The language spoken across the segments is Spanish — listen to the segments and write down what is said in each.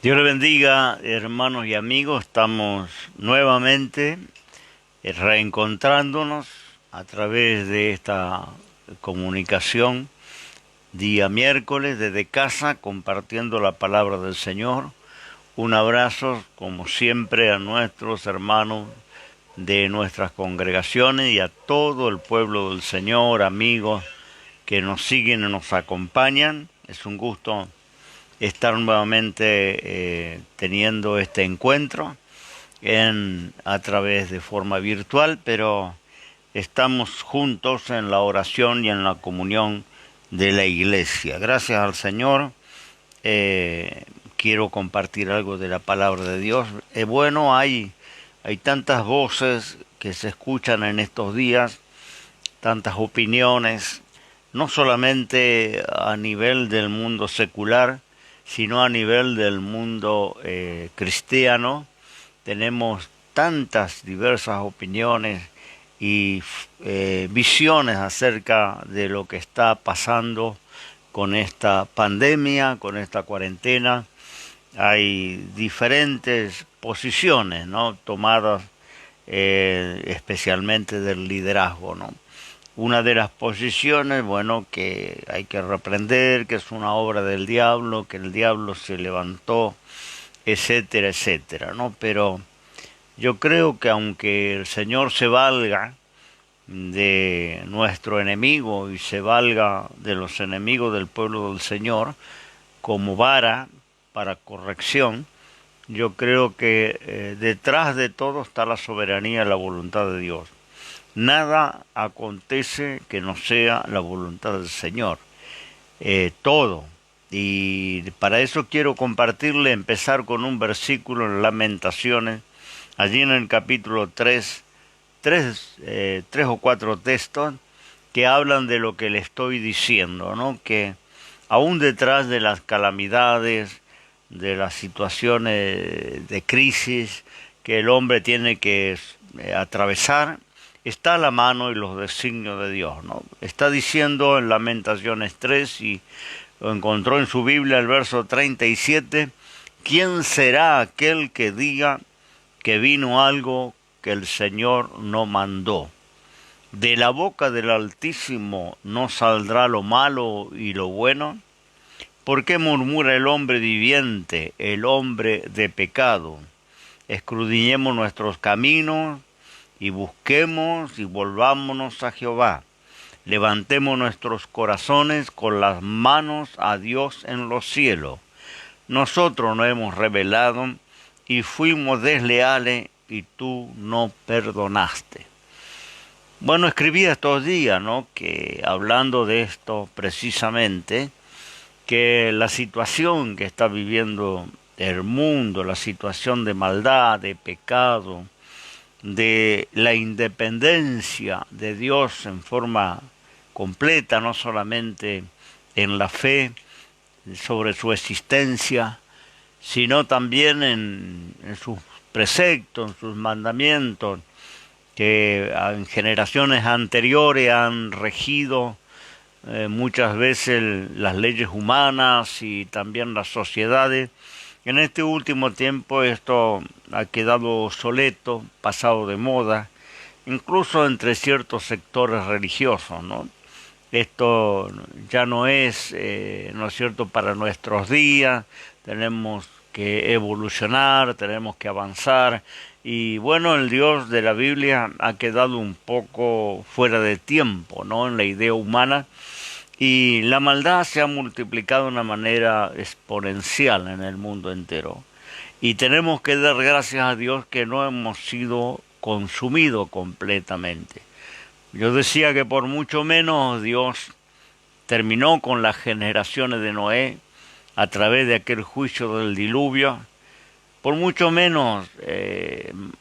Dios le bendiga, hermanos y amigos. Estamos nuevamente reencontrándonos a través de esta comunicación día miércoles desde casa, compartiendo la palabra del Señor. Un abrazo, como siempre, a nuestros hermanos de nuestras congregaciones y a todo el pueblo del Señor, amigos que nos siguen y nos acompañan. Es un gusto estar nuevamente teniendo este encuentro a través de forma virtual, pero estamos juntos en la oración y en la comunión de la iglesia. Gracias al Señor. Quiero compartir algo de la palabra de Dios. Bueno, hay tantas voces que se escuchan en estos días, tantas opiniones, no solamente a nivel del mundo secular, sino a nivel del mundo cristiano. Tenemos tantas diversas opiniones y visiones acerca de lo que está pasando con esta pandemia, con esta cuarentena. Hay diferentes posiciones, ¿no?, tomadas especialmente del liderazgo, ¿no? Una de las posiciones, bueno, que hay que reprender, que es una obra del diablo, que el diablo se levantó, etcétera, etcétera, ¿no? Pero yo creo que aunque el Señor se valga de nuestro enemigo y se valga de los enemigos del pueblo del Señor como vara para corrección, yo creo que detrás de todo está la soberanía y la voluntad de Dios. Nada acontece que no sea la voluntad del Señor. Todo. Y para eso quiero compartirle, empezar con un versículo en Lamentaciones, allí en el capítulo 3, tres o cuatro textos que hablan de lo que le estoy diciendo, ¿no? Que aún detrás de las calamidades, de las situaciones de crisis que el hombre tiene que atravesar, está la mano y los designios de Dios, ¿no? Está diciendo en Lamentaciones 3, y lo encontró en su Biblia, el verso 37, ¿quién será aquel que diga que vino algo que el Señor no mandó? De la boca del Altísimo no saldrá lo malo y lo bueno. ¿Por qué murmura el hombre viviente, el hombre de pecado? Escudriñemos nuestros caminos y busquemos y volvámonos a Jehová. Levantemos nuestros corazones con las manos a Dios en los cielos. Nosotros nos hemos rebelado y fuimos desleales y tú no perdonaste. Bueno, escribí estos días, ¿no?, que hablando de esto precisamente, que la situación que está viviendo el mundo, la situación de maldad, de pecado, de la independencia de Dios en forma completa, no solamente en la fe sobre su existencia, sino también en sus preceptos, en sus mandamientos, que en generaciones anteriores han regido muchas veces las leyes humanas y también las sociedades. En este último tiempo esto ha quedado obsoleto, pasado de moda, incluso entre ciertos sectores religiosos, ¿no? Esto ya no es, ¿no es cierto?, para nuestros días. Tenemos que evolucionar, tenemos que avanzar. Y bueno, el Dios de la Biblia ha quedado un poco fuera de tiempo, ¿no?, en la idea humana. Y la maldad se ha multiplicado de una manera exponencial en el mundo entero. Y tenemos que dar gracias a Dios que no hemos sido consumidos completamente. Yo decía que por mucho menos Dios terminó con las generaciones de Noé a través de aquel juicio del diluvio. Por mucho menos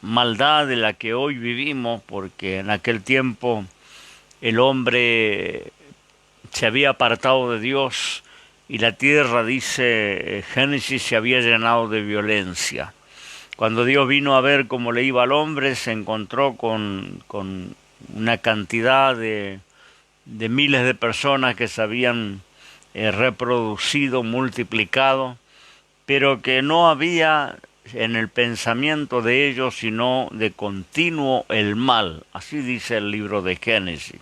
maldad de la que hoy vivimos, porque en aquel tiempo el hombre se había apartado de Dios y la tierra, dice Génesis, se había llenado de violencia. Cuando Dios vino a ver cómo le iba al hombre, se encontró con una cantidad de miles de personas que se habían reproducido, multiplicado, pero que no había en el pensamiento de ellos sino de continuo el mal. Así dice el libro de Génesis.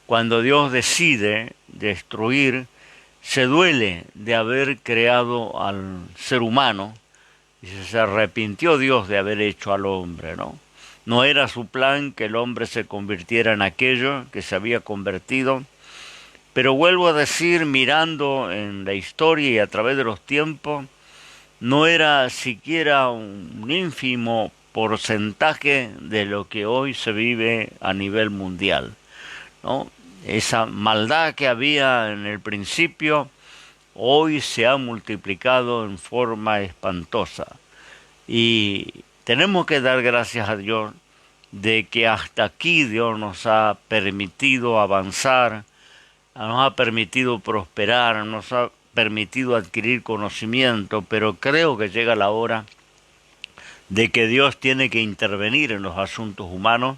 Cuando Dios decide destruir, se duele de haber creado al ser humano, y se arrepintió Dios de haber hecho al hombre, ¿no? No era su plan que el hombre se convirtiera en aquello que se había convertido, pero vuelvo a decir, mirando en la historia y a través de los tiempos, no era siquiera un ínfimo porcentaje de lo que hoy se vive a nivel mundial, ¿no? Esa maldad que había en el principio hoy se ha multiplicado en forma espantosa. Y tenemos que dar gracias a Dios de que hasta aquí Dios nos ha permitido avanzar, nos ha permitido prosperar, nos ha permitido adquirir conocimiento, pero creo que llega la hora de que Dios tiene que intervenir en los asuntos humanos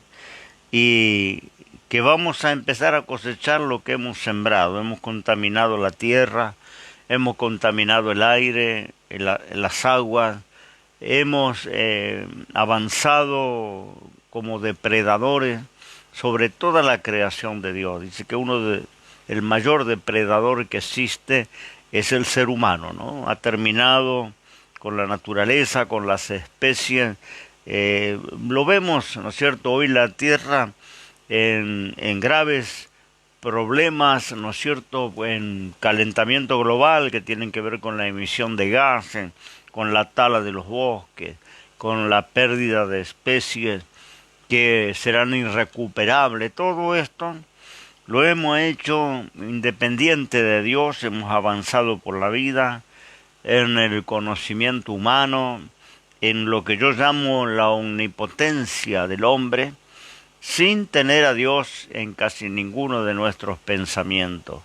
y que vamos a empezar a cosechar lo que hemos sembrado. Hemos contaminado la tierra, hemos contaminado el aire, las aguas, hemos avanzado como depredadores sobre toda la creación de Dios. Dice que el mayor depredador que existe es el ser humano, ¿no? Ha terminado con la naturaleza, con las especies. Lo vemos, ¿no es cierto?, hoy la tierra en graves problemas, ¿no es cierto?, en calentamiento global que tienen que ver con la emisión de gases, con la tala de los bosques, con la pérdida de especies que serán irrecuperables. Todo esto lo hemos hecho independiente de Dios, hemos avanzado por la vida, en el conocimiento humano, en lo que yo llamo la omnipotencia del hombre, sin tener a Dios en casi ninguno de nuestros pensamientos.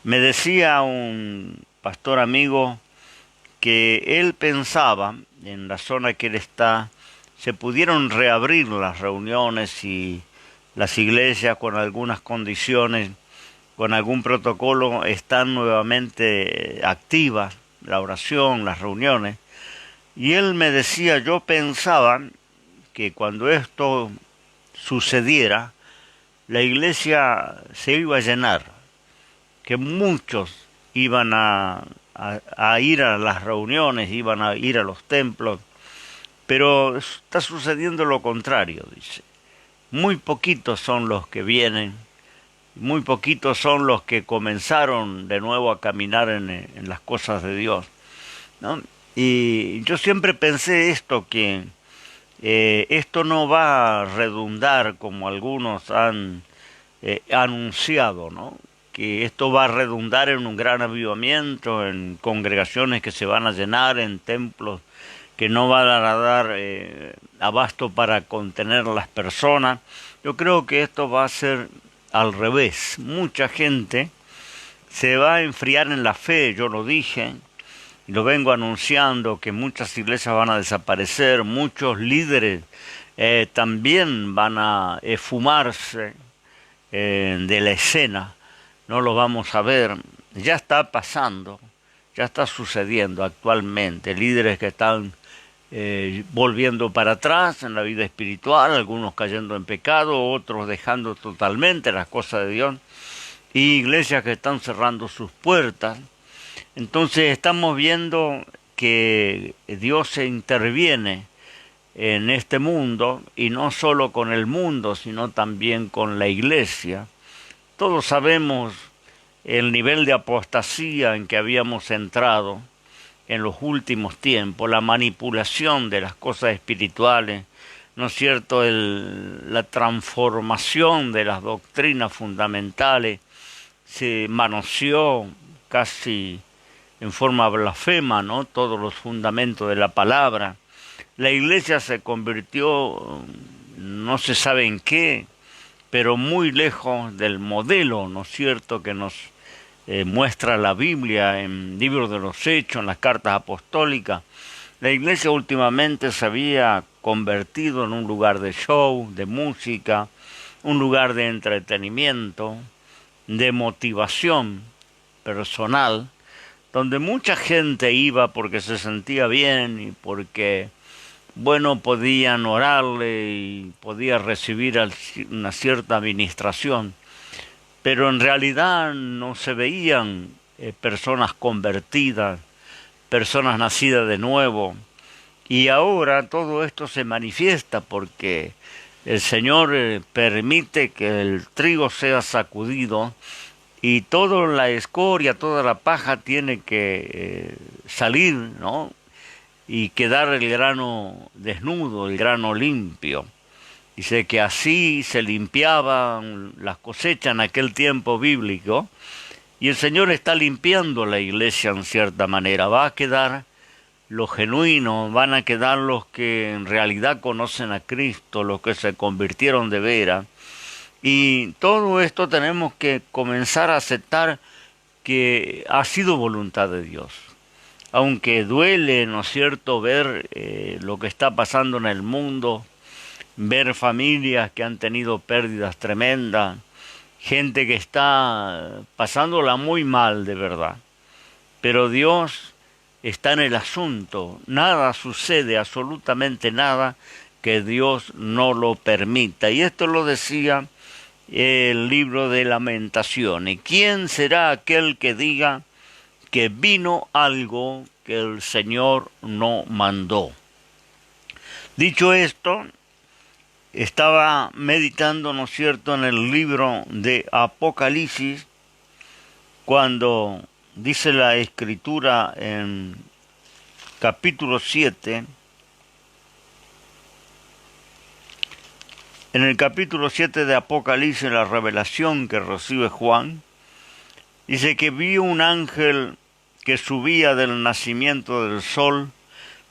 Me decía un pastor amigo que él pensaba, en la zona que él está, se pudieron reabrir las reuniones y las iglesias con algunas condiciones, con algún protocolo, están nuevamente activas, la oración, las reuniones. Y él me decía, yo pensaba que cuando esto sucediera, la iglesia se iba a llenar, que muchos iban a ir a las reuniones, iban a ir a los templos, pero está sucediendo lo contrario, dice. Muy poquitos son los que vienen, muy poquitos son los que comenzaron de nuevo a caminar en las cosas de Dios, ¿no? Y yo siempre pensé esto, que esto no va a redundar como algunos han anunciado, ¿no? Que esto va a redundar en un gran avivamiento, en congregaciones que se van a llenar, en templos que no van a dar abasto para contener a las personas. Yo creo que esto va a ser al revés. Mucha gente se va a enfriar en la fe, yo lo dije, y lo vengo anunciando, que muchas iglesias van a desaparecer, muchos líderes también van a esfumarse de la escena, no lo vamos a ver, ya está pasando, ya está sucediendo actualmente, líderes que están volviendo para atrás en la vida espiritual, algunos cayendo en pecado, otros dejando totalmente las cosas de Dios, y iglesias que están cerrando sus puertas. Entonces estamos viendo que Dios se interviene en este mundo, y no solo con el mundo, sino también con la iglesia. Todos sabemos el nivel de apostasía en que habíamos entrado en los últimos tiempos, la manipulación de las cosas espirituales, ¿no es cierto?, la transformación de las doctrinas fundamentales, se manoseó casi en forma blasfema, ¿no?, todos los fundamentos de la palabra. La iglesia se convirtió, no se sabe en qué, pero muy lejos del modelo, ¿no es cierto?, que nos muestra la Biblia en libros de los Hechos, en las cartas apostólicas. La iglesia últimamente se había convertido en un lugar de show, de música, un lugar de entretenimiento, de motivación personal, donde mucha gente iba porque se sentía bien y porque, bueno, podían orarle y podía recibir una cierta administración, pero en realidad no se veían personas convertidas, personas nacidas de nuevo. Y ahora todo esto se manifiesta porque el Señor permite que el trigo sea sacudido y toda la escoria, toda la paja tiene que salir, ¿no? Y quedar el grano desnudo, el grano limpio. Dice que así se limpiaban las cosechas en aquel tiempo bíblico, y el Señor está limpiando la iglesia en cierta manera. Va a quedar los genuinos, van a quedar los que en realidad conocen a Cristo, los que se convirtieron de veras. Y todo esto tenemos que comenzar a aceptar que ha sido voluntad de Dios. Aunque duele, ¿no es cierto?, ver lo que está pasando en el mundo, ver familias que han tenido pérdidas tremendas, gente que está pasándola muy mal de verdad. Pero Dios está en el asunto. Nada sucede, absolutamente nada, que Dios no lo permita. Y esto lo decía el libro de Lamentaciones. ¿Quién será aquel que diga que vino algo que el Señor no mandó? Dicho esto, estaba meditando, ¿no es cierto?, en el libro de Apocalipsis, cuando dice la Escritura en capítulo 7, en el capítulo 7 de Apocalipsis, la revelación que recibe Juan, dice que vio un ángel que subía del nacimiento del sol,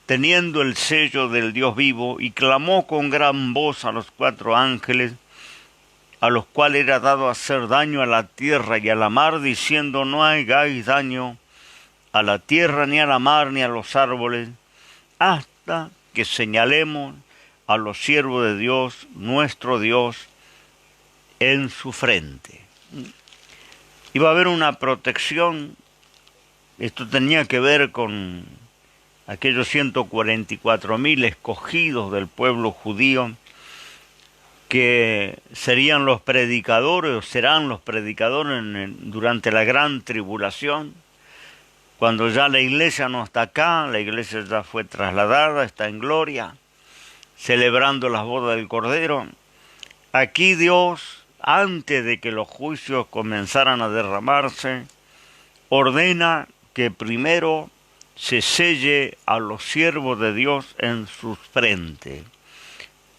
teniendo el sello del Dios vivo, y clamó con gran voz a los 4 ángeles, a los cuales era dado hacer daño a la tierra y a la mar, diciendo: no hagáis daño a la tierra, ni a la mar, ni a los árboles, hasta que señalemos a los siervos de Dios, nuestro Dios, en su frente. Iba a haber una protección. Esto tenía que ver con aquellos 144.000 escogidos del pueblo judío, que serían los predicadores, o serán los predicadores durante la gran tribulación, cuando ya la iglesia no está acá, la iglesia ya fue trasladada, está en gloria, celebrando las bodas del Cordero. Aquí Dios, antes de que los juicios comenzaran a derramarse, ordena que primero se selle a los siervos de Dios en sus frentes.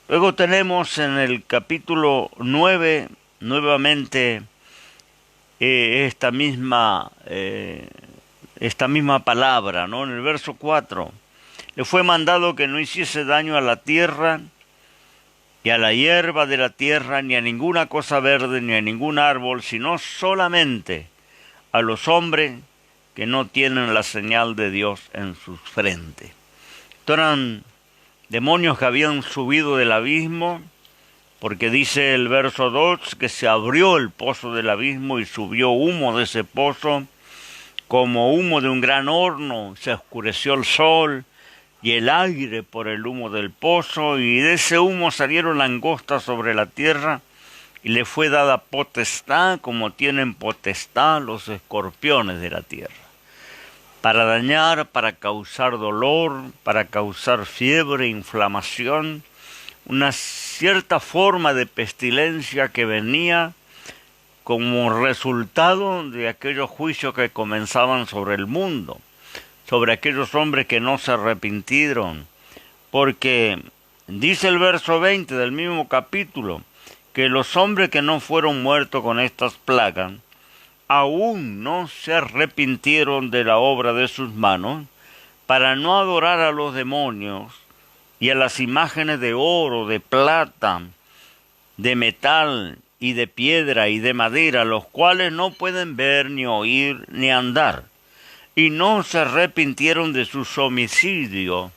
Luego tenemos en el capítulo 9 nuevamente esta misma palabra, ¿no? En el verso 4, le fue mandado que no hiciese daño a la tierra y a la hierba de la tierra, ni a ninguna cosa verde, ni a ningún árbol, sino solamente a los hombres que no tienen la señal de Dios en sus frentes. Estos eran demonios que habían subido del abismo, porque dice el verso 2 que se abrió el pozo del abismo y subió humo de ese pozo, como humo de un gran horno. Se oscureció el sol y el aire por el humo del pozo, y de ese humo salieron langostas sobre la tierra, y le fue dada potestad, como tienen potestad los escorpiones de la tierra, para dañar, para causar dolor, para causar fiebre, inflamación, una cierta forma de pestilencia que venía como resultado de aquellos juicios que comenzaban sobre el mundo, sobre aquellos hombres que no se arrepintieron, porque dice el verso 20 del mismo capítulo, que los hombres que no fueron muertos con estas plagas, aún no se arrepintieron de la obra de sus manos, para no adorar a los demonios y a las imágenes de oro, de plata, de metal y de piedra y de madera, los cuales no pueden ver, ni oír, ni andar. Y no se arrepintieron de sus homicidios,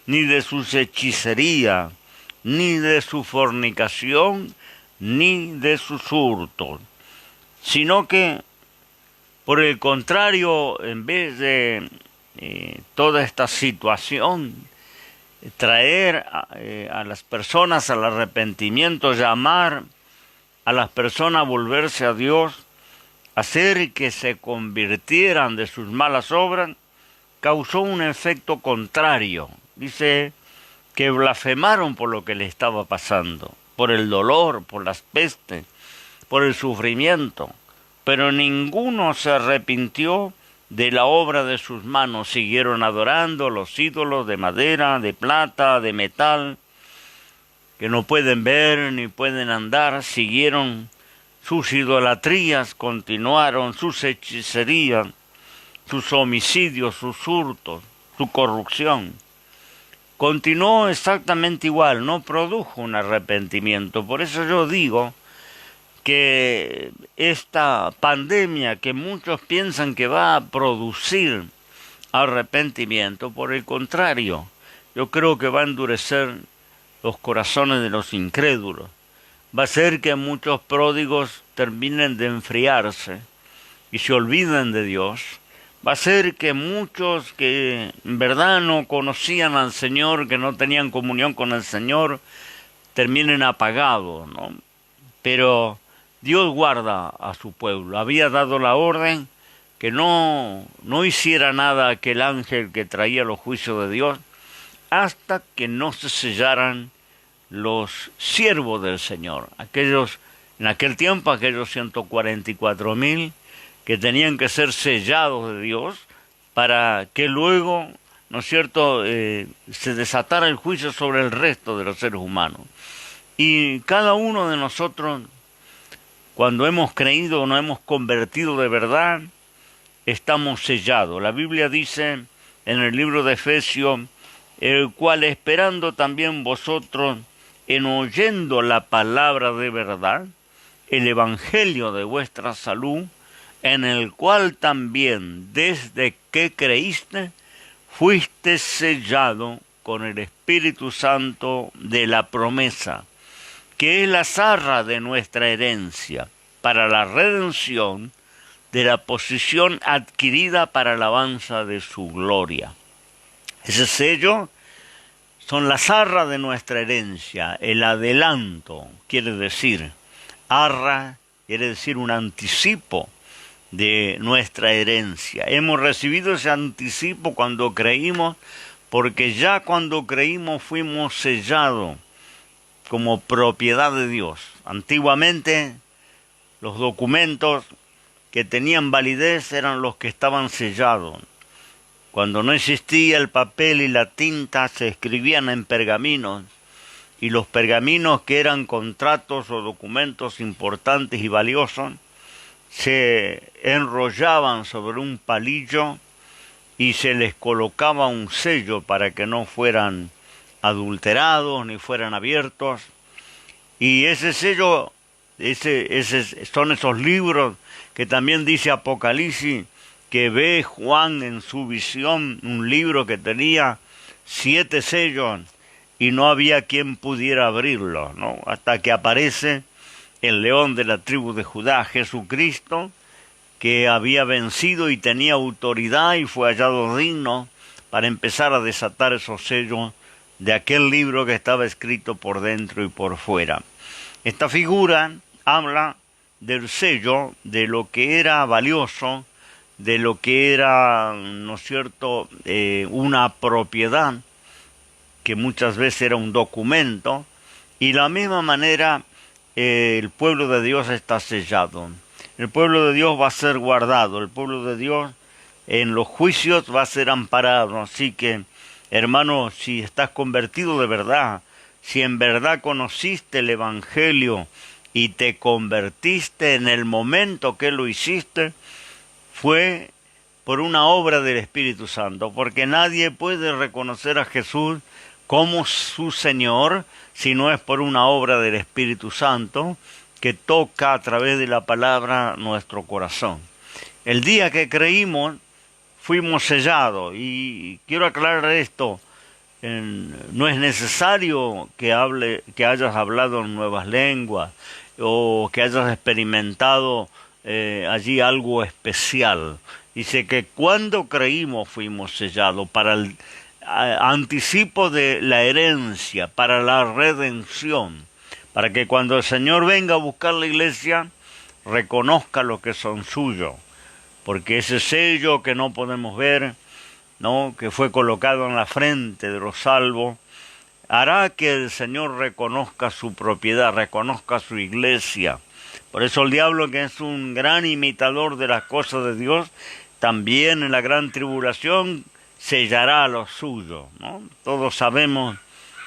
ni de sus hechicerías, ni de su fornicación, ni de sus hurtos, sino que Por el contrario, en vez de toda esta situación, traer a las personas al arrepentimiento, llamar a las personas a volverse a Dios, hacer que se convirtieran de sus malas obras, causó un efecto contrario. Dice que blasfemaron por lo que le estaba pasando, por el dolor, por las pestes, por el sufrimiento, pero ninguno se arrepintió de la obra de sus manos. Siguieron adorando los ídolos de madera, de plata, de metal, que no pueden ver ni pueden andar. Siguieron sus idolatrías, continuaron sus hechicerías, sus homicidios, sus hurtos, su corrupción. Continuó exactamente igual, no produjo un arrepentimiento. Por eso yo digo que esta pandemia que muchos piensan que va a producir arrepentimiento, por el contrario, yo creo que va a endurecer los corazones de los incrédulos. Va a hacer que muchos pródigos terminen de enfriarse y se olviden de Dios. Va a hacer que muchos que en verdad no conocían al Señor, que no tenían comunión con el Señor, terminen apagados, ¿no? Pero Dios guarda a su pueblo. Había dado la orden que no hiciera nada aquel ángel que traía los juicios de Dios hasta que no se sellaran los siervos del Señor. En aquel tiempo, aquellos 144,000 que tenían que ser sellados de Dios para que luego, ¿no es cierto?, se desatara el juicio sobre el resto de los seres humanos. Y cada uno de nosotros, cuando hemos creído o nos hemos convertido de verdad, estamos sellados. La Biblia dice en el libro de Efesios, el cual esperando también vosotros en oyendo la palabra de verdad, el evangelio de vuestra salud, en el cual también desde que creíste, fuiste sellado con el Espíritu Santo de la promesa, que es la zarra de nuestra herencia, para la redención de la posesión adquirida para alabanza de su gloria. Ese sello son la zarra de nuestra herencia, el adelanto, quiere decir, arra, quiere decir un anticipo de nuestra herencia. Hemos recibido ese anticipo cuando creímos, porque ya cuando creímos fuimos sellados como propiedad de Dios. Antiguamente los documentos que tenían validez eran los que estaban sellados. Cuando no existía el papel y la tinta, se escribían en pergaminos, y los pergaminos, que eran contratos o documentos importantes y valiosos, se enrollaban sobre un palillo y se les colocaba un sello para que no fueran adulterados ni fueran abiertos. Y ese sello, son esos libros que también dice Apocalipsis, que ve Juan en su visión, un libro que tenía 7 sellos y no había quien pudiera abrirlo, ¿no? Hasta que aparece el león de la tribu de Judá, Jesucristo, que había vencido y tenía autoridad y fue hallado digno para empezar a desatar esos sellos de aquel libro que estaba escrito por dentro y por fuera. Esta figura habla del sello, de lo que era valioso, de lo que era, ¿no es cierto?, una propiedad, que muchas veces era un documento, y de la misma manera el pueblo de Dios está sellado. El pueblo de Dios va a ser guardado, el pueblo de Dios en los juicios va a ser amparado. Así que, hermano, si estás convertido de verdad, si en verdad conociste el Evangelio y te convertiste en el momento que lo hiciste, fue por una obra del Espíritu Santo, porque nadie puede reconocer a Jesús como su Señor si no es por una obra del Espíritu Santo que toca a través de la palabra nuestro corazón. El día que creímos, fuimos sellados, y quiero aclarar esto, no es necesario que hayas hablado en nuevas lenguas o que hayas experimentado allí algo especial. Dice que cuando creímos fuimos sellados para el anticipo de la herencia, para la redención, para que cuando el Señor venga a buscar la iglesia, reconozca lo que son suyos, porque ese sello que no podemos ver, ¿no?, que fue colocado en la frente de los salvos, hará que el Señor reconozca su propiedad, reconozca su iglesia. Por eso el diablo, que es un gran imitador de las cosas de Dios, también en la gran tribulación sellará a los suyos, ¿no? Todos sabemos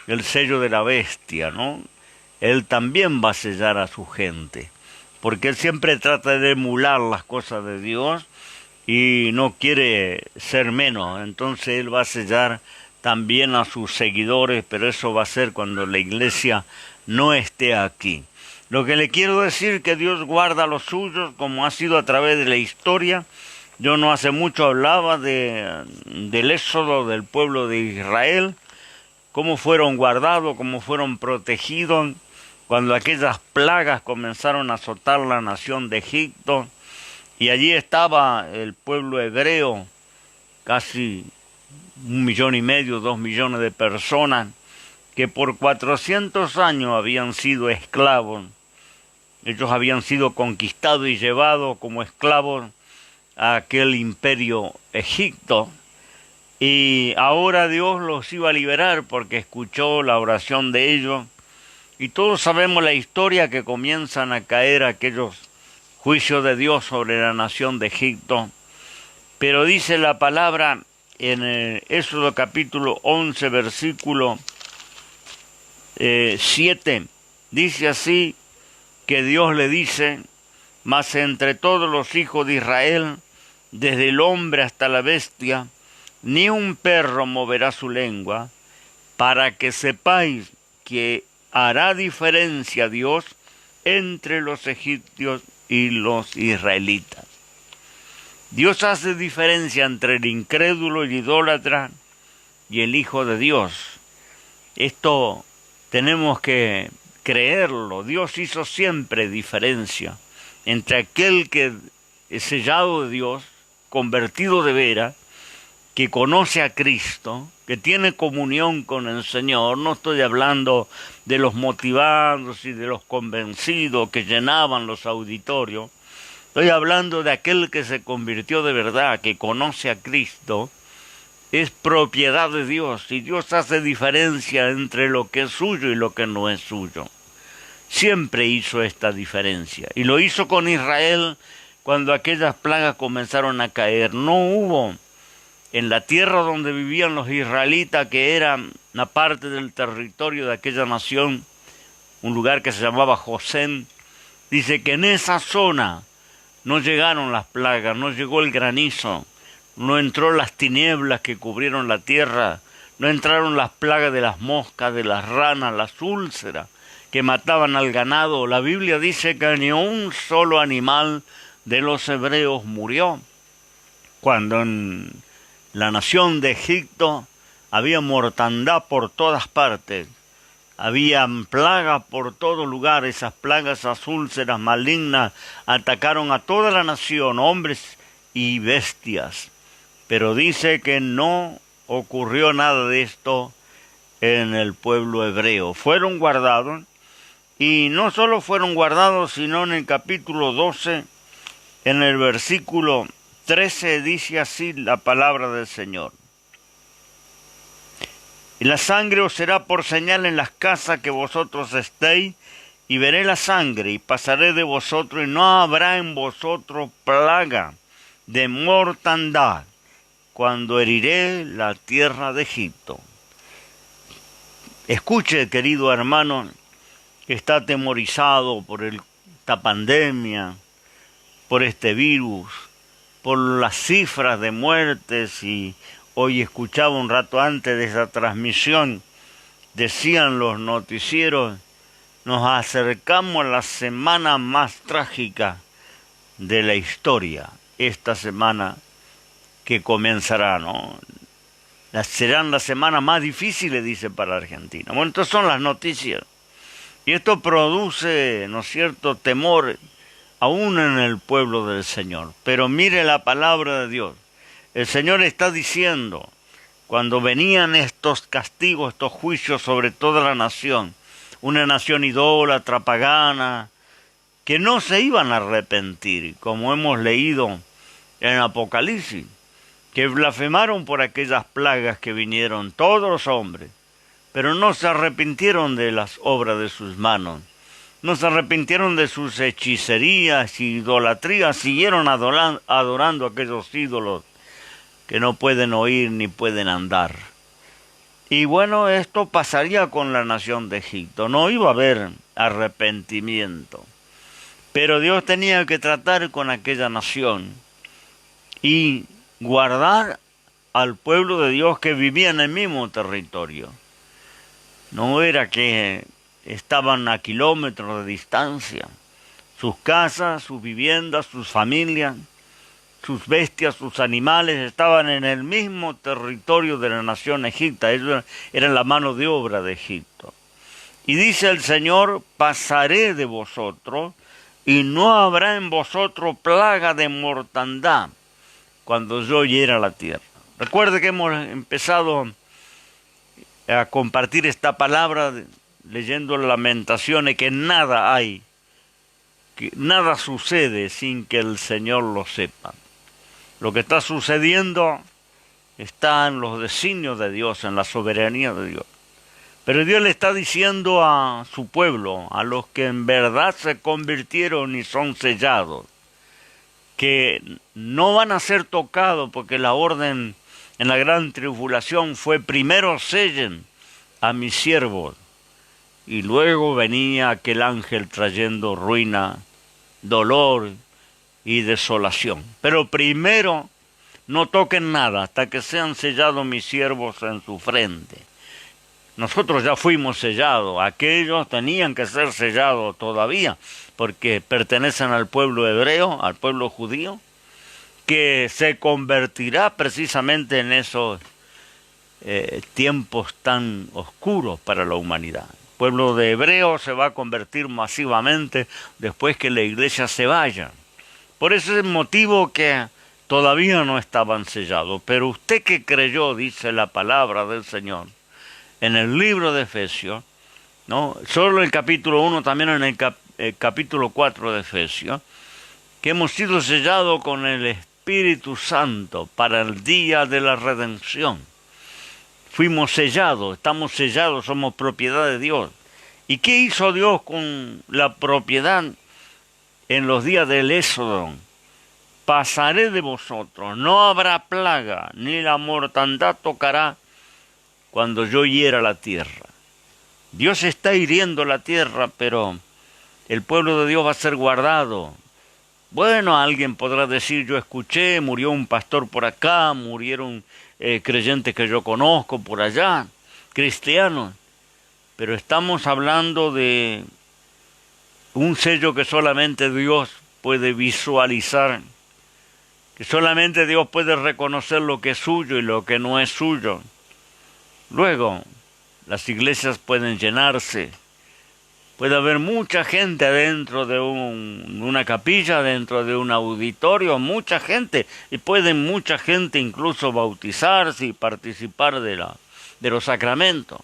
el sello de la bestia, ¿no? Él también va a sellar a su gente, porque él siempre trata de emular las cosas de Dios y no quiere ser menos. Entonces él va a sellar también a sus seguidores, pero eso va a ser cuando la iglesia no esté aquí. Lo que le quiero decir, que Dios guarda a los suyos, como ha sido a través de la historia. Yo no hace mucho hablaba del éxodo del pueblo de Israel, cómo fueron guardados, cómo fueron protegidos, cuando aquellas plagas comenzaron a azotar la nación de Egipto, y allí estaba el pueblo hebreo, casi 1,5 millones, 2 millones de personas, que por 400 años habían sido esclavos. Ellos habían sido conquistados y llevados como esclavos a aquel imperio Egipto, y ahora Dios los iba a liberar porque escuchó la oración de ellos, y todos sabemos la historia, que comienzan a caer aquellos juicios de Dios sobre la nación de Egipto. Pero dice la palabra en el Éxodo capítulo 11, versículo 7, dice así, que Dios le dice: mas entre todos los hijos de Israel, desde el hombre hasta la bestia, ni un perro moverá su lengua, para que sepáis que hará diferencia Dios entre los egipcios y los israelitas. Dios hace diferencia entre el incrédulo y el idólatra y el Hijo de Dios. Esto tenemos que creerlo. Dios hizo siempre diferencia entre aquel que es sellado de Dios, convertido de veras, que conoce a Cristo, que tiene comunión con el Señor. No estoy hablando de los motivados y de los convencidos que llenaban los auditorios. Estoy hablando de aquel que se convirtió de verdad, que conoce a Cristo, es propiedad de Dios, y Dios hace diferencia entre lo que es suyo y lo que no es suyo. Siempre hizo esta diferencia, y lo hizo con Israel cuando aquellas plagas comenzaron a caer. No hubo en la tierra donde vivían los israelitas, que era una parte del territorio de aquella nación, un lugar que se llamaba Gosén, dice que en esa zona no llegaron las plagas, no llegó el granizo, no entró las tinieblas que cubrieron la tierra, no entraron las plagas de las moscas, de las ranas, las úlceras que mataban al ganado. La Biblia dice que ni un solo animal de los hebreos murió. Cuando en la nación de Egipto había mortandad por todas partes, habían plagas por todo lugar. Esas plagas, esas úlceras malignas, atacaron a toda la nación, hombres y bestias. Pero dice que no ocurrió nada de esto en el pueblo hebreo. Fueron guardados, y no solo fueron guardados, sino en el capítulo 12, en el versículo 13, dice así la palabra del Señor: y la sangre os será por señal en las casas que vosotros estéis, y veré la sangre, y pasaré de vosotros, y no habrá en vosotros plaga de mortandad, cuando heriré la tierra de Egipto. Escuche, querido hermano, que está atemorizado por esta pandemia, por este virus, por las cifras de muertes. Y hoy escuchaba un rato antes de esa transmisión, decían los noticieros, nos acercamos a la semana más trágica de la historia, esta semana que comenzará, ¿no? Serán las semanas más difíciles, dice, para Argentina. Bueno, estas son las noticias. Y esto produce, ¿no es cierto?, temor aún en el pueblo del Señor. Pero mire la palabra de Dios. El Señor está diciendo, cuando venían estos castigos, estos juicios sobre toda la nación, una nación idólatra, pagana, que no se iban a arrepentir, como hemos leído en Apocalipsis, que blasfemaron por aquellas plagas que vinieron todos los hombres, pero no se arrepintieron de las obras de sus manos, no se arrepintieron de sus hechicerías y idolatrías, siguieron adorando aquellos ídolos que no pueden oír ni pueden andar. Y bueno, esto pasaría con la nación de Egipto, no iba a haber arrepentimiento. Pero Dios tenía que tratar con aquella nación y guardar al pueblo de Dios que vivía en el mismo territorio. No era que estaban a kilómetros de distancia. Sus casas, sus viviendas, sus familias, sus bestias, sus animales estaban en el mismo territorio de la nación egipcia. Ellos eran la mano de obra de Egipto. Y dice el Señor, pasaré de vosotros, y no habrá en vosotros plaga de mortandad cuando yo hiera la tierra. Recuerde que hemos empezado a compartir esta palabra leyendo Lamentaciones, que nada hay, que nada sucede sin que el Señor lo sepa. Lo que está sucediendo está en los designios de Dios, en la soberanía de Dios. Pero Dios le está diciendo a su pueblo, a los que en verdad se convirtieron y son sellados, que no van a ser tocados, porque la orden en la gran tribulación fue: primero sellen a mis siervos, y luego venía aquel ángel trayendo ruina, dolor y desolación. Pero primero no toquen nada hasta que sean sellados mis siervos en su frente. Nosotros ya fuimos sellados, aquellos tenían que ser sellados todavía, porque pertenecen al pueblo hebreo, al pueblo judío, que se convertirá precisamente en esos tiempos tan oscuros para la humanidad. El pueblo de hebreos se va a convertir masivamente después que la iglesia se vaya. Por ese motivo que todavía no estaban sellados. Pero usted que creyó, dice la palabra del Señor, en el libro de Efesios, ¿no? Solo el capítulo 1, también en el capítulo 4 de Efesios, que hemos sido sellados con el Espíritu Santo para el día de la redención. Fuimos sellados, estamos sellados, somos propiedad de Dios. ¿Y qué hizo Dios con la propiedad en los días del Éxodo? Pasaré de vosotros, no habrá plaga, ni la mortandad tocará cuando yo hiera la tierra. Dios está hiriendo la tierra, pero el pueblo de Dios va a ser guardado. Bueno, alguien podrá decir, yo escuché, murió un pastor por acá, murieron creyentes que yo conozco por allá, cristianos. Pero estamos hablando de un sello que solamente Dios puede visualizar, que solamente Dios puede reconocer lo que es suyo y lo que no es suyo. Luego, las iglesias pueden llenarse, puede haber mucha gente dentro de una capilla, dentro de un auditorio, mucha gente, y pueden mucha gente incluso bautizarse y participar de los sacramentos.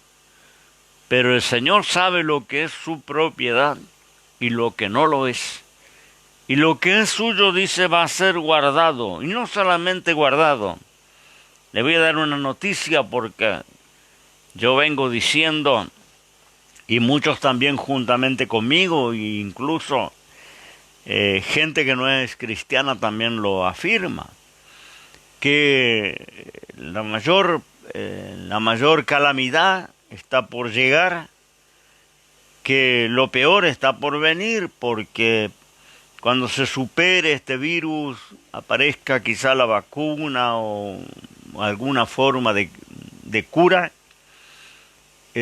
Pero el Señor sabe lo que es su propiedad y lo que no lo es. Y lo que es suyo, dice, va a ser guardado, y no solamente guardado. Le voy a dar una noticia porque yo vengo diciendo, y muchos también juntamente conmigo, e incluso gente que no es cristiana también lo afirma, que la mayor calamidad está por llegar, que lo peor está por venir, porque cuando se supere este virus, aparezca quizá la vacuna o alguna forma de cura,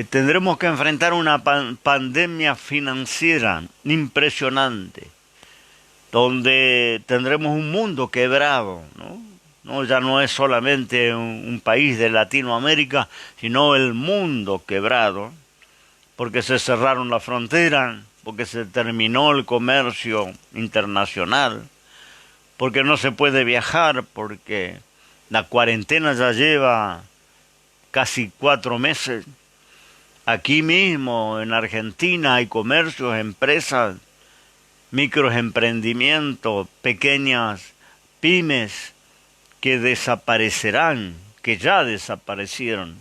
tendremos que enfrentar una pandemia financiera impresionante, donde tendremos un mundo quebrado, ¿no? No, ya no es solamente un país de Latinoamérica, sino el mundo quebrado, porque se cerraron las fronteras, porque se terminó el comercio internacional, porque no se puede viajar, porque la cuarentena ya lleva casi 4 meses. Aquí mismo, en Argentina, hay comercios, empresas, microemprendimientos, pequeñas pymes que desaparecerán, que ya desaparecieron.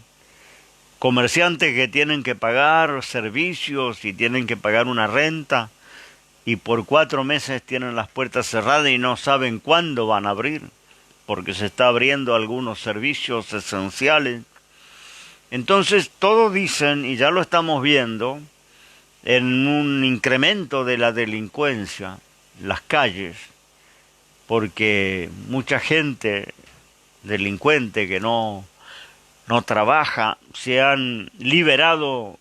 Comerciantes que tienen que pagar servicios y tienen que pagar una renta y por 4 meses tienen las puertas cerradas y no saben cuándo van a abrir, porque se está abriendo algunos servicios esenciales. Entonces todos dicen, y ya lo estamos viendo, en un incremento de la delincuencia, las calles, porque mucha gente delincuente que no trabaja, se han liberado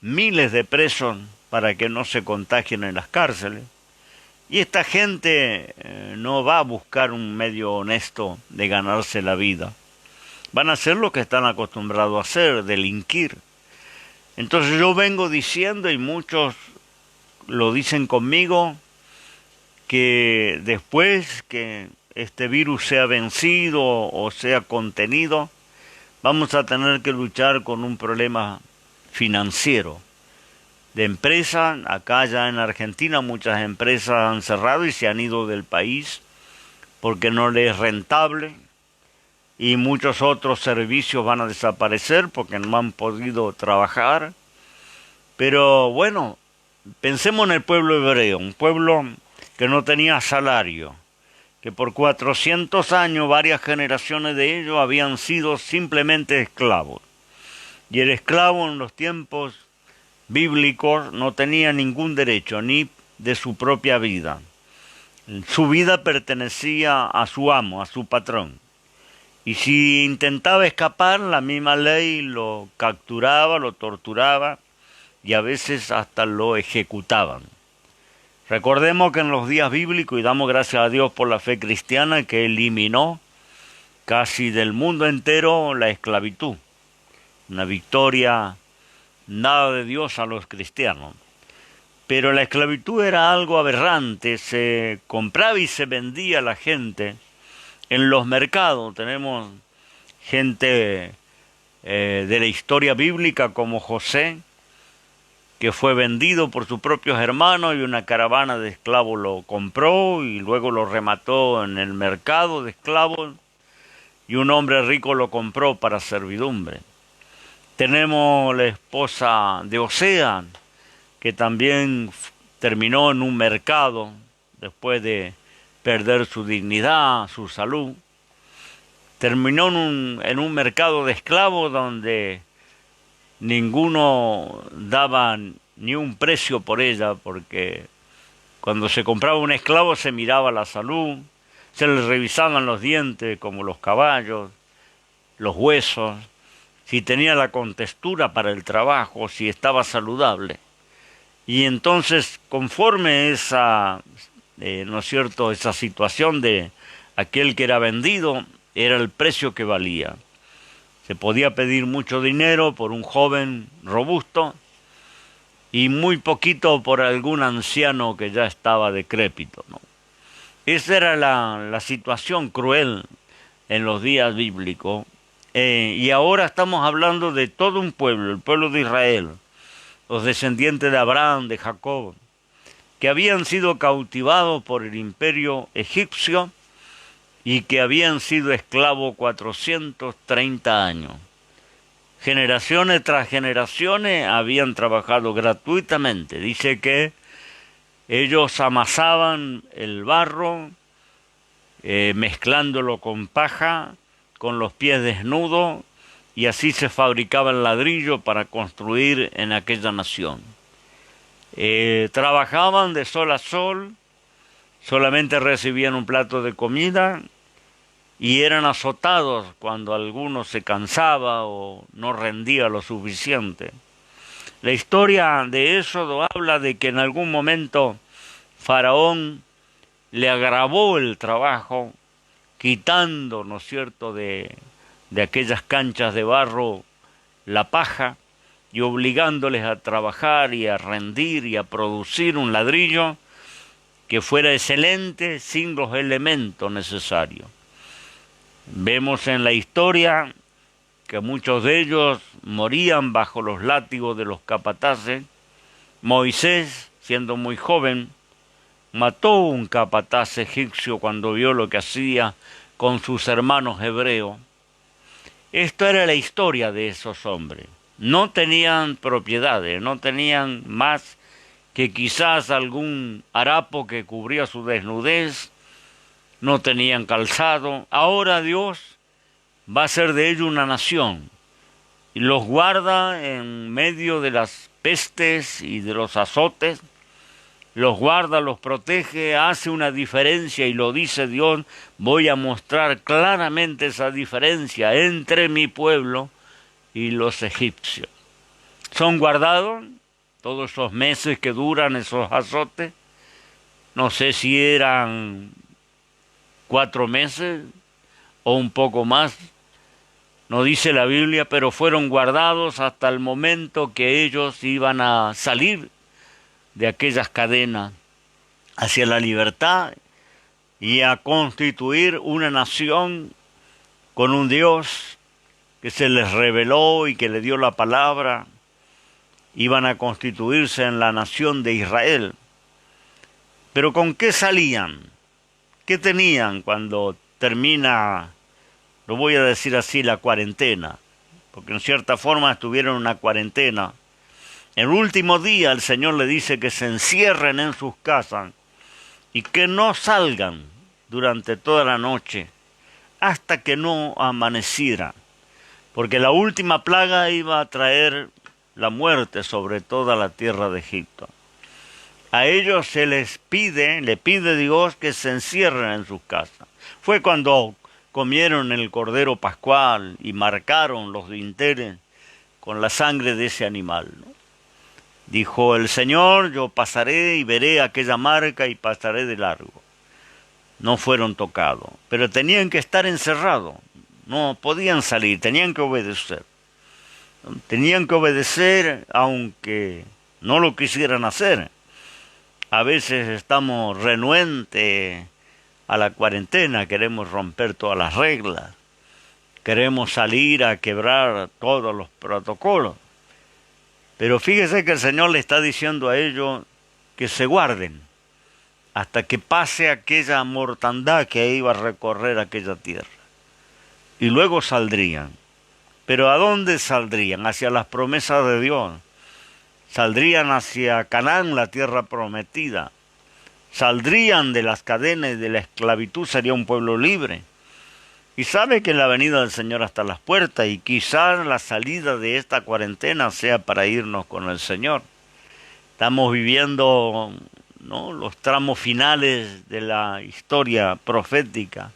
miles de presos para que no se contagien en las cárceles. Y esta gente no va a buscar un medio honesto de ganarse la vida. Van a hacer lo que están acostumbrados a hacer, delinquir. Entonces yo vengo diciendo, y muchos lo dicen conmigo, que después que este virus sea vencido o sea contenido, vamos a tener que luchar con un problema financiero de empresas. Acá ya en Argentina muchas empresas han cerrado y se han ido del país porque no les es rentable, y muchos otros servicios van a desaparecer porque no han podido trabajar. Pero bueno, pensemos en el pueblo hebreo, un pueblo que no tenía salario, que por 400 años, varias generaciones de ellos habían sido simplemente esclavos. Y el esclavo en los tiempos bíblicos no tenía ningún derecho, ni de su propia vida. Su vida pertenecía a su amo, a su patrón. Y si intentaba escapar, la misma ley lo capturaba, lo torturaba y a veces hasta lo ejecutaban. Recordemos que en los días bíblicos, y damos gracias a Dios por la fe cristiana que eliminó casi del mundo entero la esclavitud. Una victoria dada de Dios a los cristianos. Pero la esclavitud era algo aberrante, se compraba y se vendía a la gente en los mercados. Tenemos gente de la historia bíblica como José, que fue vendido por sus propios hermanos y una caravana de esclavos lo compró y luego lo remató en el mercado de esclavos y un hombre rico lo compró para servidumbre. Tenemos la esposa de Osea, que también terminó en un mercado después de perder su dignidad, su salud. Terminó en un mercado de esclavos donde ninguno daba ni un precio por ella, porque cuando se compraba un esclavo se miraba la salud, se le revisaban los dientes como los caballos, los huesos, si tenía la contextura para el trabajo, si estaba saludable. Y entonces, conforme esa, ¿no es cierto?, esa situación de aquel que era vendido, era el precio que valía. Se podía pedir mucho dinero por un joven robusto y muy poquito por algún anciano que ya estaba decrépito, ¿no? Esa era la situación cruel en los días bíblicos. Y ahora estamos hablando de todo un pueblo, el pueblo de Israel, los descendientes de Abraham, de Jacob, que habían sido cautivados por el imperio egipcio y que habían sido esclavos 430 años. Generaciones tras generaciones habían trabajado gratuitamente. Dice que ellos amasaban el barro, mezclándolo con paja, con los pies desnudos, y así se fabricaba el ladrillo para construir en aquella nación. Trabajaban de sol a sol, solamente recibían un plato de comida y eran azotados cuando alguno se cansaba o no rendía lo suficiente. La historia de Éxodo habla de que en algún momento Faraón le agravó el trabajo, quitando, ¿no es cierto?, de aquellas canchas de barro la paja, y obligándoles a trabajar y a rendir y a producir un ladrillo que fuera excelente sin los elementos necesarios. Vemos en la historia que muchos de ellos morían bajo los látigos de los capataces. Moisés, siendo muy joven, mató un capataz egipcio cuando vio lo que hacía con sus hermanos hebreos. Esto era la historia de esos hombres. No tenían propiedades, no tenían más que quizás algún harapo que cubría su desnudez, no tenían calzado. Ahora Dios va a hacer de ellos una nación y los guarda en medio de las pestes y de los azotes, los guarda, los protege, hace una diferencia y lo dice Dios, voy a mostrar claramente esa diferencia entre mi pueblo y los egipcios. Son guardados todos esos meses que duran esos azotes, no sé si eran 4 meses o un poco más, no dice la Biblia, pero fueron guardados hasta el momento que ellos iban a salir de aquellas cadenas hacia la libertad y a constituir una nación con un Dios que se les reveló y que le dio la palabra. Iban a constituirse en la nación de Israel. Pero ¿con qué salían? ¿Qué tenían cuando termina, lo voy a decir así, la cuarentena? Porque en cierta forma estuvieron en una cuarentena. El último día el Señor le dice que se encierren en sus casas y que no salgan durante toda la noche hasta que no amaneciera. Porque la última plaga iba a traer la muerte sobre toda la tierra de Egipto. A ellos se les pide, le pide Dios que se encierren en sus casas. Fue cuando comieron el cordero pascual y marcaron los dinteles con la sangre de ese animal, ¿no? Dijo el Señor, yo pasaré y veré aquella marca y pasaré de largo. No fueron tocados, pero tenían que estar encerrados, no podían salir, tenían que obedecer. Tenían que obedecer aunque no lo quisieran hacer. A veces estamos renuentes a la cuarentena, queremos romper todas las reglas, queremos salir a quebrar todos los protocolos. Pero fíjese que el Señor le está diciendo a ellos que se guarden hasta que pase aquella mortandad que iba a recorrer aquella tierra. Y luego saldrían. Pero ¿a dónde saldrían? Hacia las promesas de Dios. Saldrían hacia Canaán, la tierra prometida. Saldrían de las cadenas y de la esclavitud, sería un pueblo libre. Y sabe que la venida del Señor está a las puertas y quizás la salida de esta cuarentena sea para irnos con el Señor. Estamos viviendo, ¿no?, los tramos finales de la historia profética.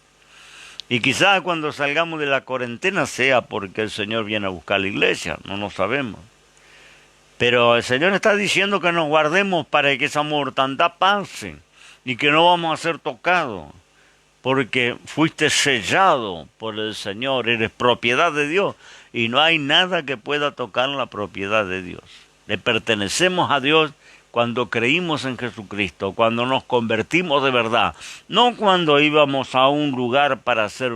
Y quizás cuando salgamos de la cuarentena sea porque el Señor viene a buscar la iglesia, no lo sabemos. Pero el Señor está diciendo que nos guardemos para que esa mortandad pase y que no vamos a ser tocados, porque fuiste sellado por el Señor, eres propiedad de Dios y no hay nada que pueda tocar la propiedad de Dios. Le pertenecemos a Dios cuando creímos en Jesucristo, cuando nos convertimos de verdad, no cuando íbamos a un lugar para ser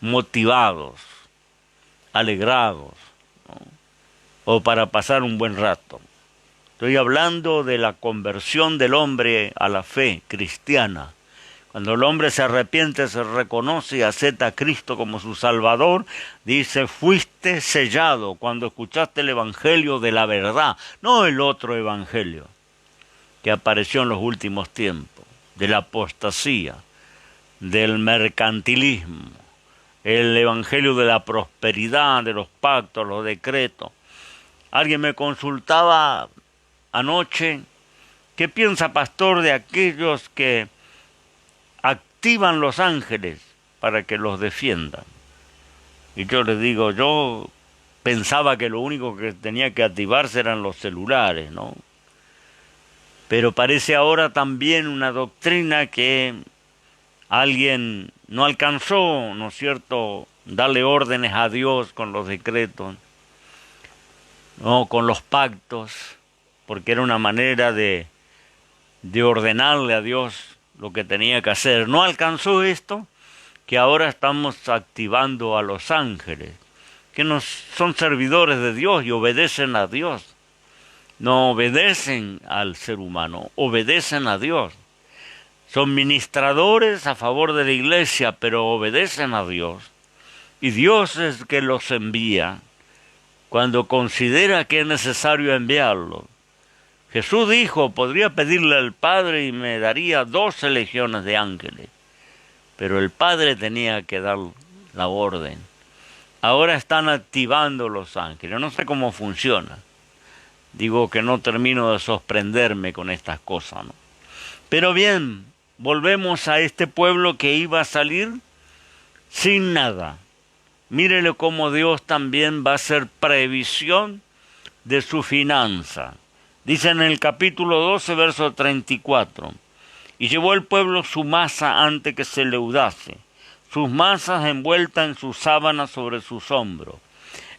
motivados, alegrados, ¿no?, o para pasar un buen rato. Estoy hablando de la conversión del hombre a la fe cristiana. Cuando el hombre se arrepiente, se reconoce y acepta a Cristo como su Salvador, dice, fuiste sellado cuando escuchaste el Evangelio de la verdad, no el otro Evangelio que apareció en los últimos tiempos, de la apostasía, del mercantilismo, el Evangelio de la prosperidad, de los pactos, los decretos. Alguien me consultaba anoche, ¿qué piensa, pastor, de aquellos que activan los ángeles para que los defiendan? Y yo les digo, yo pensaba que lo único que tenía que activarse eran los celulares, ¿no? Pero parece ahora también una doctrina que alguien no alcanzó, ¿no es cierto?, darle órdenes a Dios con los decretos. ¿no? Con los pactos, porque era una manera de ordenarle a Dios lo que tenía que hacer. No alcanzó esto, que ahora estamos activando a los ángeles, que son servidores de Dios y obedecen a Dios. No obedecen al ser humano, obedecen a Dios. Son ministradores a favor de la iglesia, pero obedecen a Dios. Y Dios es el que los envía cuando considera que es necesario enviarlos. Jesús dijo, podría pedirle al Padre y me daría 12 legiones de ángeles. Pero el Padre tenía que dar la orden. Ahora están activando los ángeles. No sé cómo funciona. Digo que no termino de sorprenderme con estas cosas, ¿no? Pero bien, volvemos a este pueblo que iba a salir sin nada. Mírele cómo Dios también va a hacer previsión de su finanza. Dice en el capítulo 12, verso 34. Y llevó el pueblo su masa antes que se leudase, sus masas envueltas en sus sábanas sobre sus hombros.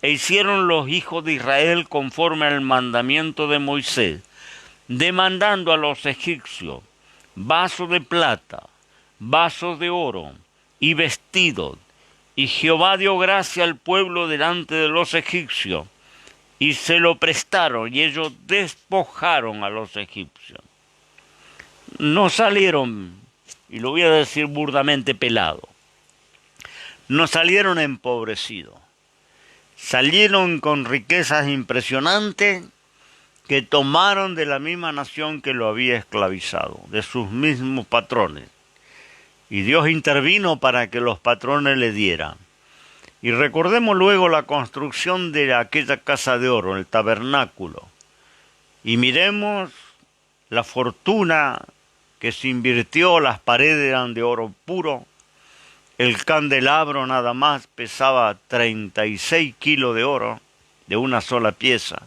E hicieron los hijos de Israel conforme al mandamiento de Moisés, demandando a los egipcios vasos de plata, vasos de oro y vestidos. Y Jehová dio gracia al pueblo delante de los egipcios, y se lo prestaron, y ellos despojaron a los egipcios. No salieron, y lo voy a decir burdamente, pelado. No salieron empobrecidos. Salieron con riquezas impresionantes que tomaron de la misma nación que lo había esclavizado, de sus mismos patrones. Y Dios intervino para que los patrones le dieran. Y recordemos luego la construcción de aquella casa de oro, el tabernáculo. Y miremos la fortuna que se invirtió, las paredes eran de oro puro, el candelabro nada más pesaba 36 kilos de oro, de una sola pieza.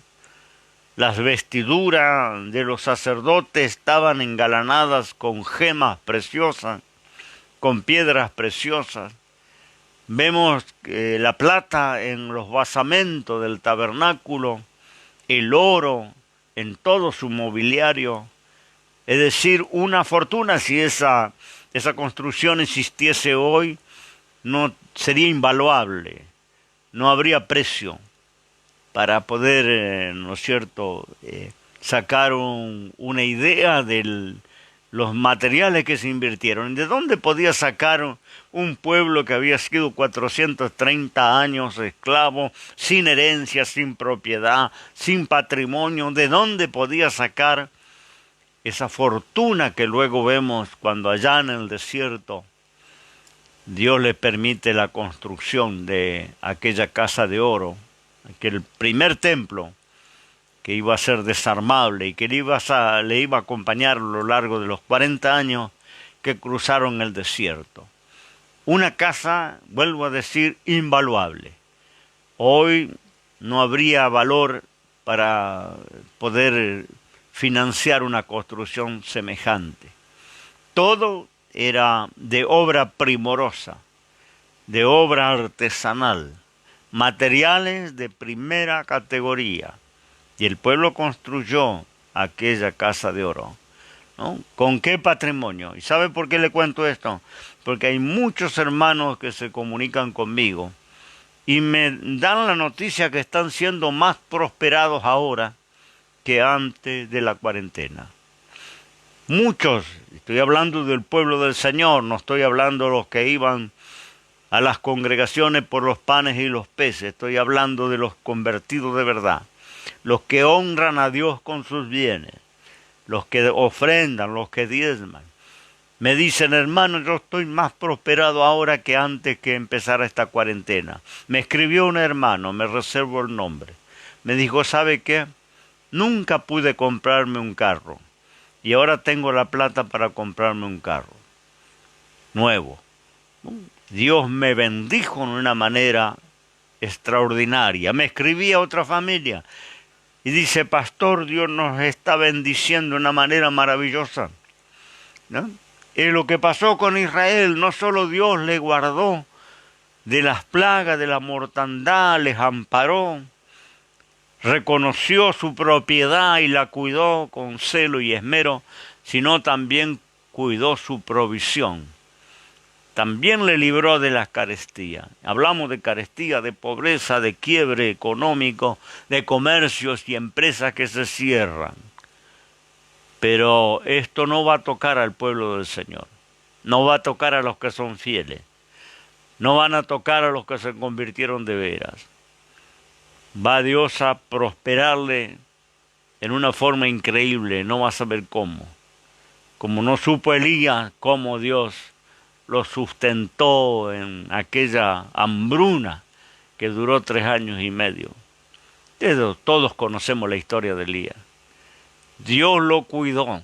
Las vestiduras de los sacerdotes estaban engalanadas con gemas preciosas, con piedras preciosas. Vemos la plata en los basamentos del tabernáculo, el oro en todo su mobiliario. Es decir, una fortuna. Si esa construcción existiese hoy, no sería invaluable, no habría precio para poder, ¿no es cierto?, sacar una idea de los materiales que se invirtieron. ¿De dónde podía sacar un pueblo que había sido 430 años esclavo, sin herencia, sin propiedad, sin patrimonio? ¿De dónde podía sacar esa fortuna que luego vemos cuando allá en el desierto Dios le permite la construcción de aquella casa de oro, aquel primer templo que iba a ser desarmable y que le iba a acompañar a lo largo de los 40 años que cruzaron el desierto? Una casa, vuelvo a decir, invaluable. Hoy no habría valor para poder financiar una construcción semejante. Todo era de obra primorosa, de obra artesanal, materiales de primera categoría. Y el pueblo construyó aquella casa de oro, ¿no? ¿Con qué patrimonio? ¿Y sabe por qué le cuento esto? Porque hay muchos hermanos que se comunican conmigo y me dan la noticia que están siendo más prosperados ahora que antes de la cuarentena. Muchos, estoy hablando del pueblo del Señor, no estoy hablando de los que iban a las congregaciones por los panes y los peces, estoy hablando de los convertidos de verdad, los que honran a Dios con sus bienes, los que ofrendan, los que diezman. Me dicen, hermano, yo estoy más prosperado ahora que antes que empezara esta cuarentena. Me escribió un hermano, me reservo el nombre. Me dijo, ¿sabe qué? Nunca pude comprarme un carro y ahora tengo la plata para comprarme un carro nuevo. Dios me bendijo de una manera extraordinaria. Me escribía otra familia y dice, pastor, Dios nos está bendiciendo de una manera maravillosa, ¿no? Y lo que pasó con Israel, no solo Dios le guardó de las plagas, de la mortandad, les amparó, reconoció su propiedad y la cuidó con celo y esmero, sino también cuidó su provisión. También le libró de la carestía. Hablamos de carestía, de pobreza, de quiebre económico, de comercios y empresas que se cierran. Pero esto no va a tocar al pueblo del Señor. No va a tocar a los que son fieles. No van a tocar a los que se convirtieron de veras. Va Dios a prosperarle en una forma increíble, no va a saber cómo. Como no supo Elías cómo Dios lo sustentó en aquella hambruna que duró 3 años y medio. Todos conocemos la historia de Elías. Dios lo cuidó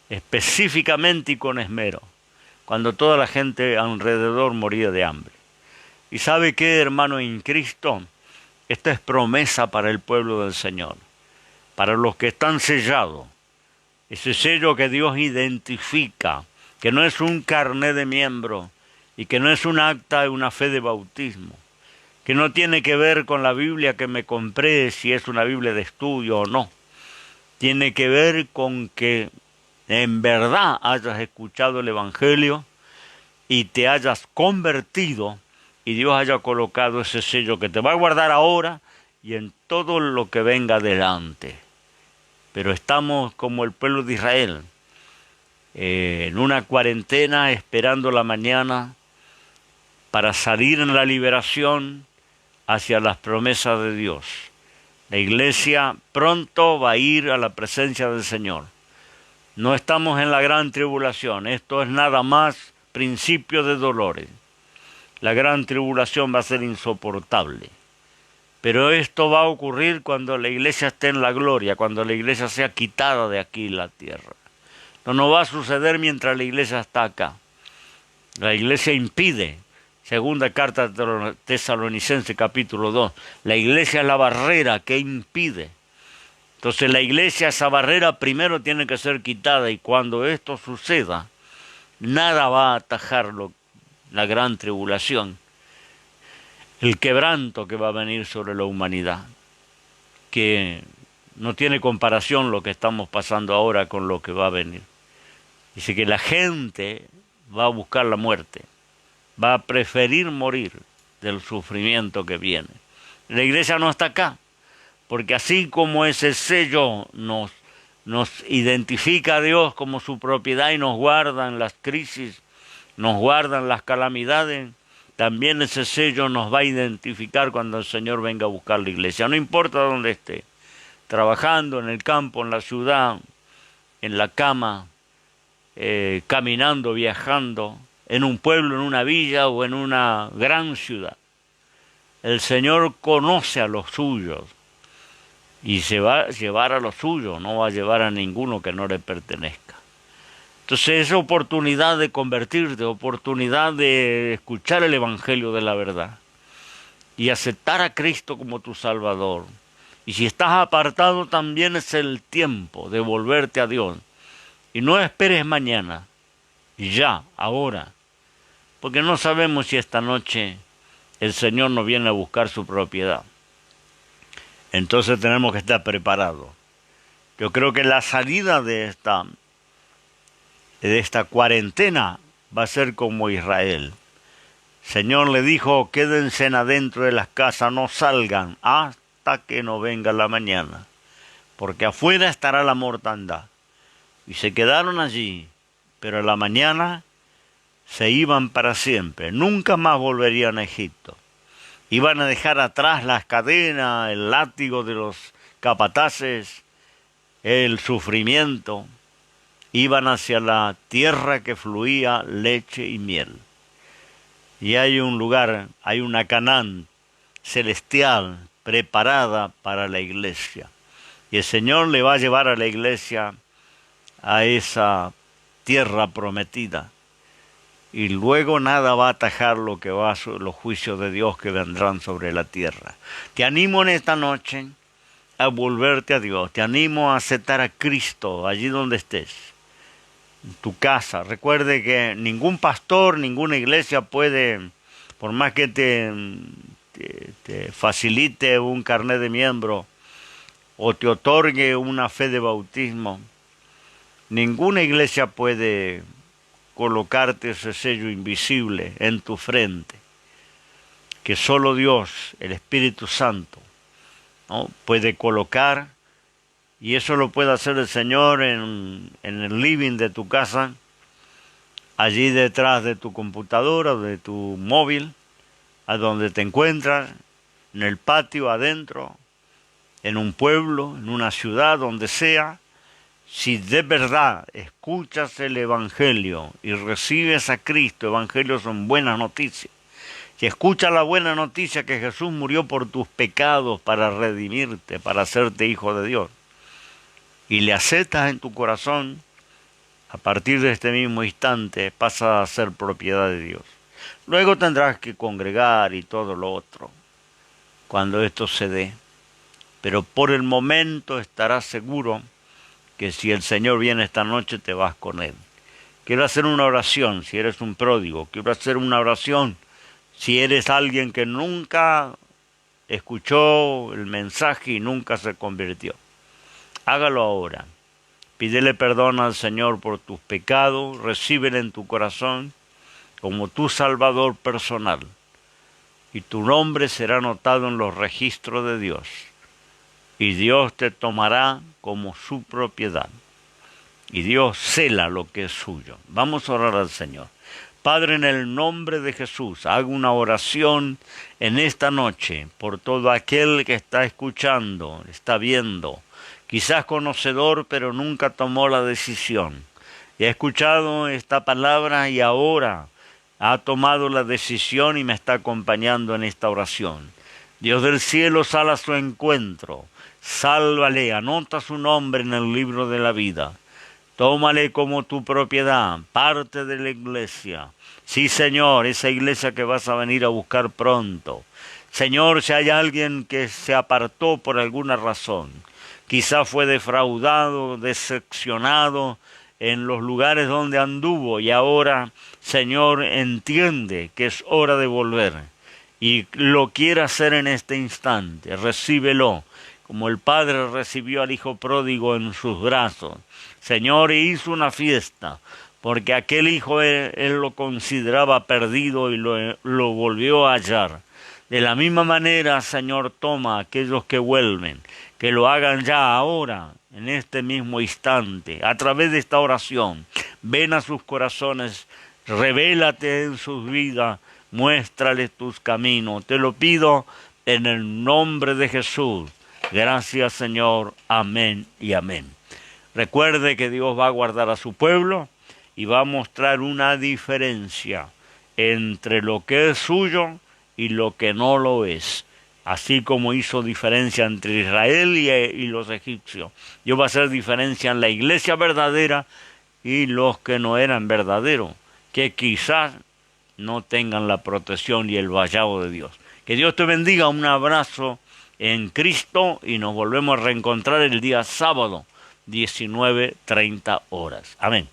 específicamente y con esmero, cuando toda la gente alrededor moría de hambre. ¿Y sabe qué, hermano en Cristo? Esta es promesa para el pueblo del Señor, para los que están sellados. Ese sello que Dios identifica, que no es un carné de miembro y que no es un acta de una fe de bautismo, que no tiene que ver con la Biblia que me compré, si es una Biblia de estudio o no. Tiene que ver con que en verdad hayas escuchado el Evangelio y te hayas convertido y Dios haya colocado ese sello que te va a guardar ahora y en todo lo que venga adelante. Pero estamos como el pueblo de Israel, en una cuarentena esperando la mañana para salir en la liberación hacia las promesas de Dios. La iglesia pronto va a ir a la presencia del Señor. No estamos en la gran tribulación, esto es nada más principio de dolores. La gran tribulación va a ser insoportable. Pero esto va a ocurrir cuando la iglesia esté en la gloria, cuando la iglesia sea quitada de aquí la tierra. No va a suceder mientras la iglesia está acá. La iglesia impide. Segunda carta de Tesalonicenses capítulo 2. La iglesia es la barrera que impide. Entonces la iglesia, esa barrera primero tiene que ser quitada y cuando esto suceda, nada va a atajar la gran tribulación. El quebranto que va a venir sobre la humanidad, que no tiene comparación lo que estamos pasando ahora con lo que va a venir. Dice que la gente va a buscar la muerte, va a preferir morir del sufrimiento que viene. La iglesia no está acá, porque así como ese sello nos identifica a Dios como su propiedad y nos guarda en las crisis, nos guarda en las calamidades, también ese sello nos va a identificar cuando el Señor venga a buscar la iglesia. No importa dónde esté, trabajando en el campo, en la ciudad, en la cama, caminando, viajando, en un pueblo, en una villa o en una gran ciudad. El Señor conoce a los suyos y se va a llevar a los suyos, no va a llevar a ninguno que no le pertenezca. Entonces es oportunidad de convertirte, oportunidad de escuchar el Evangelio de la verdad y aceptar a Cristo como tu Salvador. Y si estás apartado también es el tiempo de volverte a Dios. Y no esperes mañana, ya, ahora, porque no sabemos si esta noche el Señor nos viene a buscar su propiedad. Entonces tenemos que estar preparados. Yo creo que la salida de esta cuarentena va a ser como Israel. El Señor le dijo, quédense adentro de las casas, no salgan hasta que no venga la mañana, porque afuera estará la mortandad. Y se quedaron allí, pero a la mañana se iban para siempre, nunca más volverían a Egipto. Iban a dejar atrás las cadenas, el látigo de los capataces, el sufrimiento. Iban hacia la tierra que fluía leche y miel. Y hay un lugar, hay una Canaán celestial preparada para la iglesia. Y el Señor le va a llevar a la iglesia a esa tierra prometida. Y luego nada va a atajar lo que va los juicios de Dios que vendrán sobre la tierra. Te animo en esta noche a volverte a Dios. Te animo a aceptar a Cristo allí donde estés. En tu casa. Recuerde que ningún pastor, ninguna iglesia puede, por más que te te facilite un carnet de miembro o te otorgue una fe de bautismo, ninguna iglesia puede colocarte ese sello invisible en tu frente, que solo Dios, el Espíritu Santo, ¿no?, puede colocar, y eso lo puede hacer el Señor en el living de tu casa, allí detrás de tu computadora o de tu móvil, a donde te encuentras, en el patio, adentro, en un pueblo, en una ciudad, donde sea. Si de verdad escuchas el Evangelio y recibes a Cristo, Evangelio son buenas noticias. Si escuchas la buena noticia que Jesús murió por tus pecados para redimirte, para hacerte hijo de Dios, y le aceptas en tu corazón, a partir de este mismo instante pasas a ser propiedad de Dios. Luego tendrás que congregar y todo lo otro, cuando esto se dé. Pero por el momento estarás seguro que si el Señor viene esta noche te vas con Él. Quiero hacer una oración si eres un pródigo. Quiero hacer una oración si eres alguien que nunca escuchó el mensaje y nunca se convirtió. Hágalo ahora. Pídele perdón al Señor por tus pecados. Recíbele en tu corazón como tu Salvador personal. Y tu nombre será anotado en los registros de Dios. Y Dios te tomará como su propiedad. Y Dios cela lo que es suyo. Vamos a orar al Señor. Padre, en el nombre de Jesús, hago una oración en esta noche por todo aquel que está escuchando, está viendo, quizás conocedor, pero nunca tomó la decisión. Y ha escuchado esta palabra y ahora ha tomado la decisión y me está acompañando en esta oración. Dios del cielo, sale a su encuentro. Sálvale, anota su nombre en el libro de la vida. Tómale como tu propiedad, parte de la iglesia. Sí, Señor, esa iglesia que vas a venir a buscar pronto. Señor, si hay alguien que se apartó por alguna razón, quizá fue defraudado, decepcionado en los lugares donde anduvo y ahora, Señor, entiende que es hora de volver y lo quiere hacer en este instante. Recíbelo, como el Padre recibió al Hijo pródigo en sus brazos. Señor, hizo una fiesta, porque aquel hijo él lo consideraba perdido y lo volvió a hallar. De la misma manera, Señor, toma a aquellos que vuelven, que lo hagan ya ahora, en este mismo instante, a través de esta oración. Ven a sus corazones, revélate en sus vidas, muéstrales tus caminos. Te lo pido en el nombre de Jesús. Gracias, Señor. Amén y amén. Recuerde que Dios va a guardar a su pueblo y va a mostrar una diferencia entre lo que es suyo y lo que no lo es. Así como hizo diferencia entre Israel y los egipcios. Dios va a hacer diferencia en la iglesia verdadera y los que no eran verdaderos, que quizás no tengan la protección y el vallado de Dios. Que Dios te bendiga. Un abrazo en Cristo y nos volvemos a reencontrar el día sábado, 19:30 horas. Amén.